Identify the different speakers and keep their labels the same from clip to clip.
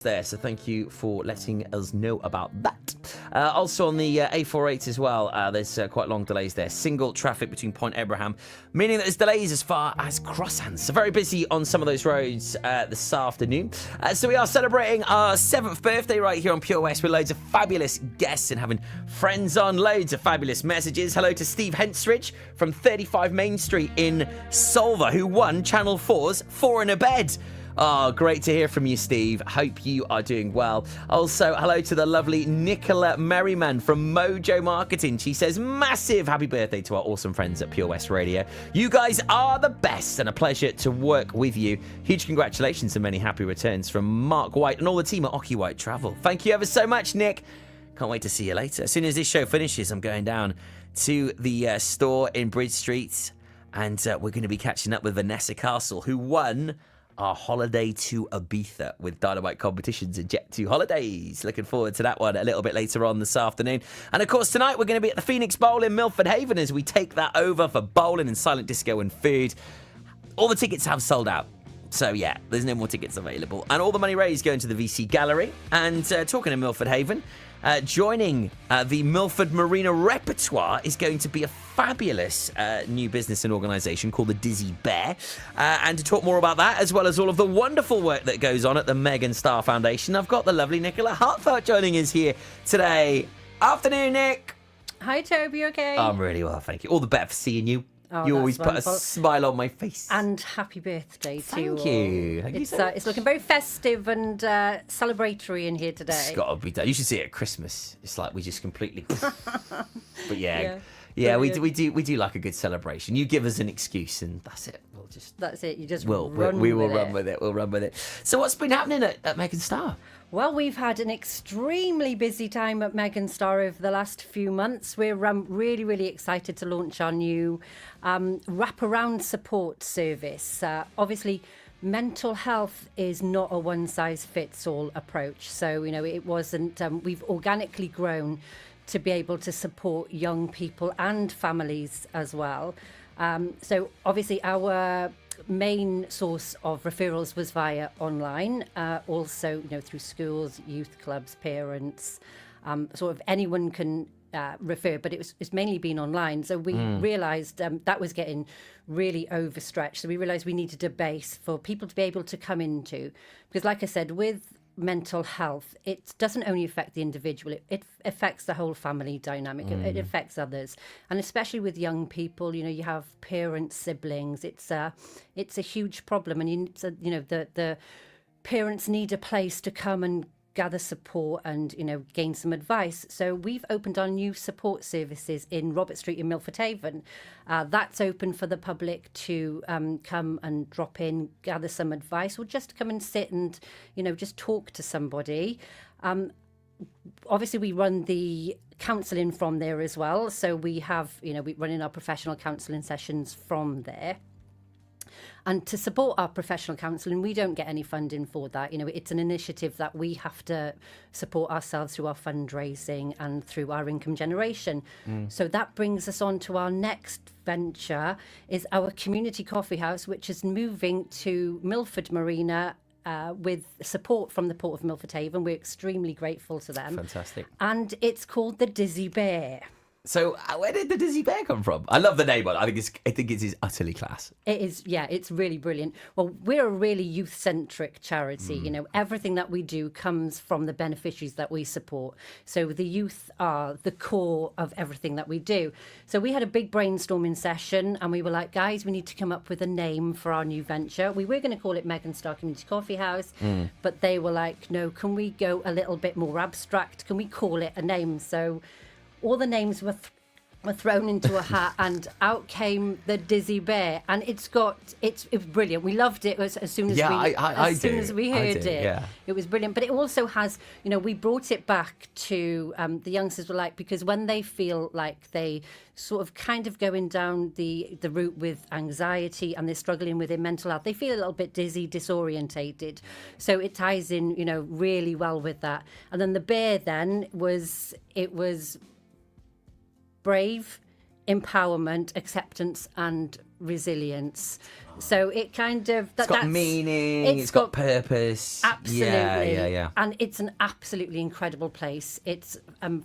Speaker 1: there, so thank you for letting us know about that. Also on the A48 as well, there's quite long delays there. Single traffic between Point Abraham, meaning that there's delays as far as Crosshands. So very busy on some of those roads this afternoon. So we are celebrating our 7th birthday right here on Pure West with loads of fabulous guests and having friends on, loads of fabulous messages. Hello to Steve Hensridge from 35 Main Street in Solva, who won Channel 4's Four in a Bed. Oh, great to hear from you, Steve. Hope you are doing well. Also, hello to the lovely Nicola Merriman from Mojo Marketing. She says, massive happy birthday to our awesome friends at Pure West Radio. You guys are the best and a pleasure to work with you. Huge congratulations and many happy returns from Mark White and all the team at Ocky White Travel. Thank you ever so much, Nick. Can't wait to see you later. As soon as this show finishes, I'm going down to the store in Bridge Street and we're going to be catching up with Vanessa Castle, who won our holiday to Ibiza with Dynamite Competitions and Jet2 Holidays. Looking forward to that one a little bit later on this afternoon. And of course, tonight we're going to be at the Phoenix Bowl in Milford Haven as we take that over for bowling and silent disco and food. All the tickets have sold out. So yeah, there's no more tickets available. And all the money raised going to the VC Gallery. And talking to Milford Haven, joining the Milford Marina repertoire is going to be a fabulous new business and organisation called the Dizzy Bear. And to talk more about that, as well as all of the wonderful work that goes on at the Megan Starr Foundation, I've got the lovely Nicola Harteveld joining us here today. Afternoon, Nick.
Speaker 2: Hi, Toby. Okay?
Speaker 1: I'm really well, thank you. All the better for seeing you.
Speaker 2: Oh,
Speaker 1: you always
Speaker 2: wonderful.
Speaker 1: Put a smile on my face.
Speaker 2: And happy birthday to you all.
Speaker 1: Thank you. Thank you so much.
Speaker 2: It's looking very festive and celebratory in here today.
Speaker 1: It's got to be done. You should see it at Christmas. It's like we just completely... But yeah, we do like a good celebration. You give us an excuse and that's it.
Speaker 2: That's it. You just
Speaker 1: we will run with it. We'll run with it. So what's been happening at Megan Starr?
Speaker 2: Well, we've had an extremely busy time at Megan Starr over the last few months. We're really, really excited to launch our new wraparound support service. Obviously, mental health is not a one-size-fits-all approach. So, it wasn't... we've organically grown to be able to support young people and families as well. So, obviously, our main source of referrals was via online, also through schools, youth clubs, parents, sort of anyone can refer, but it's mainly been online. So we realised that was getting really overstretched. So we realised we needed a base for people to be able to come into, because like I said, with mental health, it doesn't only affect the individual, it affects the whole family dynamic. It affects others, and especially with young people. You have parents, siblings. It's a huge problem, and the parents need a place to come and gather support and gain some advice. So we've opened our new support services in Robert Street in Milford Haven. That's open for the public to come and drop in, gather some advice, or just come and sit and just talk to somebody. Obviously we run the counselling from there as well, so we have we run in our professional counselling sessions from there. And to support our professional counselling, we don't get any funding for that. It's an initiative that we have to support ourselves through our fundraising and through our income generation. So that brings us on to our next venture, is our community coffee house, which is moving to Milford Marina with support from the Port of Milford Haven. We're extremely grateful to them.
Speaker 1: Fantastic.
Speaker 2: And it's called the Dizzy Bear.
Speaker 1: So where did the Dizzy Bear come from? I love the name. I think it's utterly class.
Speaker 2: It is, yeah, it's really brilliant. Well, we're a really youth-centric charity. Everything that we do comes from the beneficiaries that we support. So the youth are the core of everything that we do. So we had a big brainstorming session and we were like, guys, we need to come up with a name for our new venture. We were going to call it Megan Starr Community Coffee House, but they were like, no, can we go a little bit more abstract? Can we call it a name? So all the names were thrown into a hat and out came the Dizzy Bear, and it was brilliant. We loved it as soon as we heard it.
Speaker 1: Yeah.
Speaker 2: It was brilliant. But it also has, we brought it back to the youngsters were like, because when they feel like they sort of kind of going down the route with anxiety and they're struggling with their mental health, they feel a little bit dizzy, disorientated. So it ties in, really well with that. And then the bear then was brave, empowerment, acceptance and resilience. So it kind of...
Speaker 1: It's got meaning, it's got purpose.
Speaker 2: Absolutely.
Speaker 1: Yeah.
Speaker 2: And it's an absolutely incredible place. It's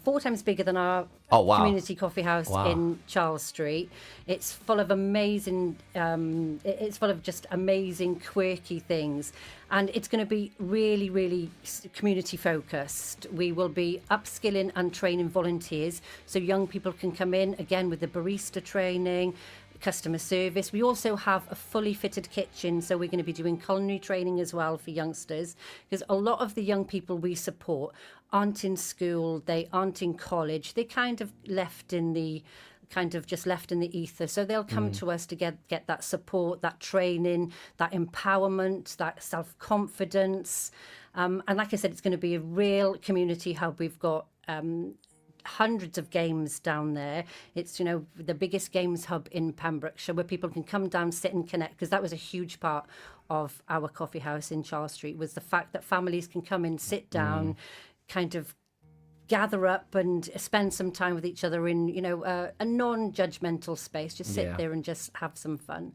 Speaker 2: 4 times bigger than our community coffee house in Charles Street. It's full of amazing... it's full of just amazing, quirky things. And it's going to be really, really community focused. We will be upskilling and training volunteers so young people can come in, again, with the barista training, customer service. We also have a fully fitted kitchen, so we're going to be doing culinary training as well for youngsters, because a lot of the young people we support aren't in school, they aren't in college, they're kind of left in the ether. So they'll come to us to get that support, that training, that empowerment, that self-confidence. And like I said, it's going to be a real community hub. We've got hundreds of games down there. It's, the biggest games hub in Pembrokeshire, where people can come down, sit and connect, because that was a huge part of our coffee house in Charles Street, was the fact that families can come in, sit down, kind of gather up and spend some time with each other in, a non-judgmental space. Just sit there and just have some fun.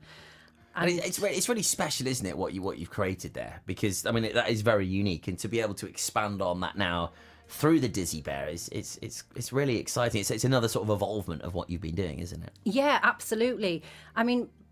Speaker 1: And it's really special, isn't it, what you've created there? Because, that is very unique. And to be able to expand on that now through the Dizzy Bear it's really exciting. It's another sort of evolvement of what you've been doing, isn't it?
Speaker 2: Yeah, absolutely.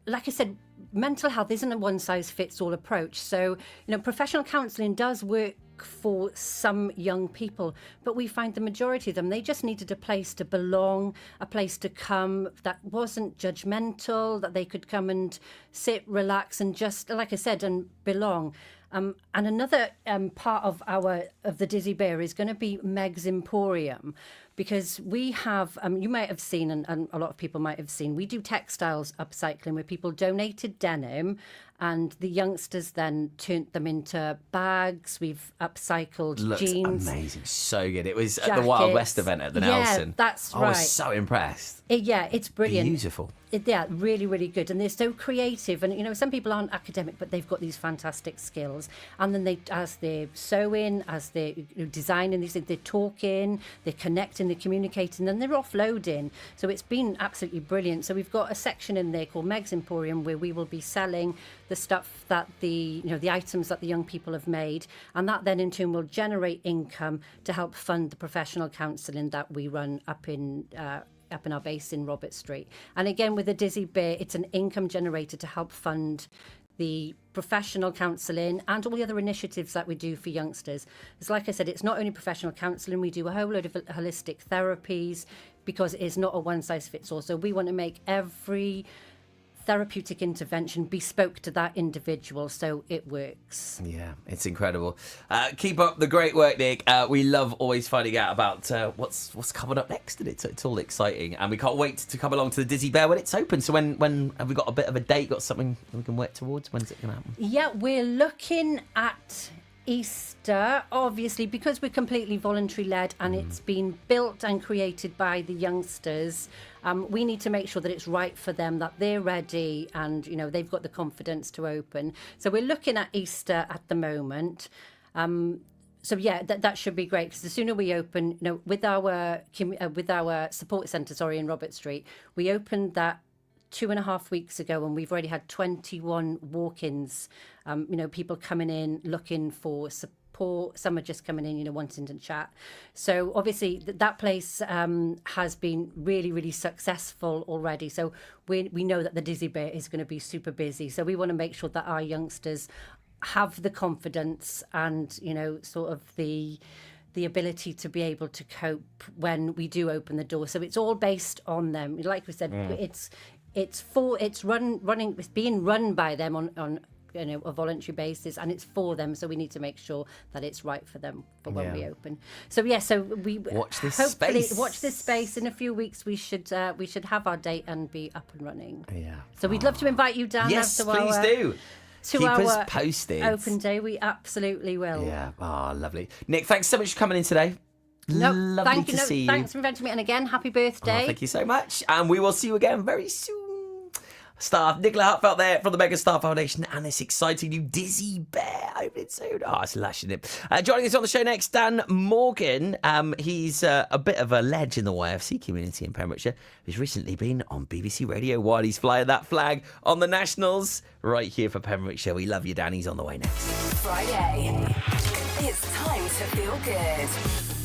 Speaker 2: Like I said, mental health isn't a one-size-fits-all approach. So, professional counselling does work for some young people, but we find the majority of them, they just needed a place to belong, a place to come that wasn't judgmental, that they could come and sit, relax, and just, like I said, and belong. And another part of the Dizzy Bear is going to be Meg's Emporium, because we have, you might have seen, and a lot of people might have seen, we do textiles upcycling where people donated denim and the youngsters then turned them into bags. We've upcycled jeans.
Speaker 1: Amazing, so good. It was jackets. At the Wild West event at the Nelson.
Speaker 2: Yeah, that's right.
Speaker 1: I was so impressed.
Speaker 2: It's brilliant.
Speaker 1: Beautiful.
Speaker 2: Really, really good. And they're so creative. And, some people aren't academic, but they've got these fantastic skills. And then as they're sewing, as they're designing these things, they're talking, they're connecting, they're communicating, then they're offloading. So it's been absolutely brilliant. So we've got a section in there called Meg's Emporium, where we will be selling the stuff that the items that the young people have made. And that then in turn will generate income to help fund the professional counselling that we run up in our base in Robert Street. And again, with the Dizzy Bear, it's an income generator to help fund the professional counselling and all the other initiatives that we do for youngsters. It's like I said, it's not only professional counselling, we do a whole load of holistic therapies, because it is not a one-size-fits-all. So we want to make every therapeutic intervention bespoke to that individual, so it works.
Speaker 1: Yeah, it's incredible. Keep up the great work, Nick. We love always finding out about what's coming up next, and it's all exciting, and we can't wait to come along to the Dizzy Bear when it's open. So when have we got a bit of a date, got something we can work towards? When's it going to happen?
Speaker 2: Yeah, we're looking at Easter, obviously, because we're completely voluntary led and it's been built and created by the youngsters. We need to make sure that it's right for them, that they're ready and they've got the confidence to open. So we're looking at Easter at the moment. So yeah, that should be great, because the sooner we open, with our support centre, in Robert Street, we opened that 2.5 weeks ago, and we've already had 21 walk-ins. People coming in looking for support. Some are just coming in, wanting to chat. So obviously that place has been really, really successful already. So we know that the Dizzy Bear is going to be super busy. So we want to make sure that our youngsters have the confidence and sort of the ability to be able to cope when we do open the door. So it's all based on them. Like we said, it's being run by them on a voluntary basis, and it's for them. So we need to make sure that it's right for them for when we open. So so we
Speaker 1: watch this
Speaker 2: space. In a few weeks, we should have our date and be up and running.
Speaker 1: Yeah.
Speaker 2: So we'd love to invite you down.
Speaker 1: Yes, please do.
Speaker 2: To
Speaker 1: Keep
Speaker 2: our
Speaker 1: us posted.
Speaker 2: Open day, we absolutely will.
Speaker 1: Yeah. Oh, lovely. Nick, thanks so much for coming in today. Lovely to see you.
Speaker 2: Thanks for inviting me. And again, happy birthday.
Speaker 1: Oh, thank you so much. And we will see you again very soon. staff. Nicola Harteveld there from the Megan Starr Foundation and this exciting new Dizzy Bear opening soon. Oh, it's lashing it. Joining us on the show next, Dan Morgan. He's a bit of a ledge in the YFC community in Pembrokeshire. He's recently been on BBC Radio 1. He's flying that flag on the Nationals right here for Pembrokeshire. We love you, Dan. He's on the way next.
Speaker 3: Friday. It's time to feel good.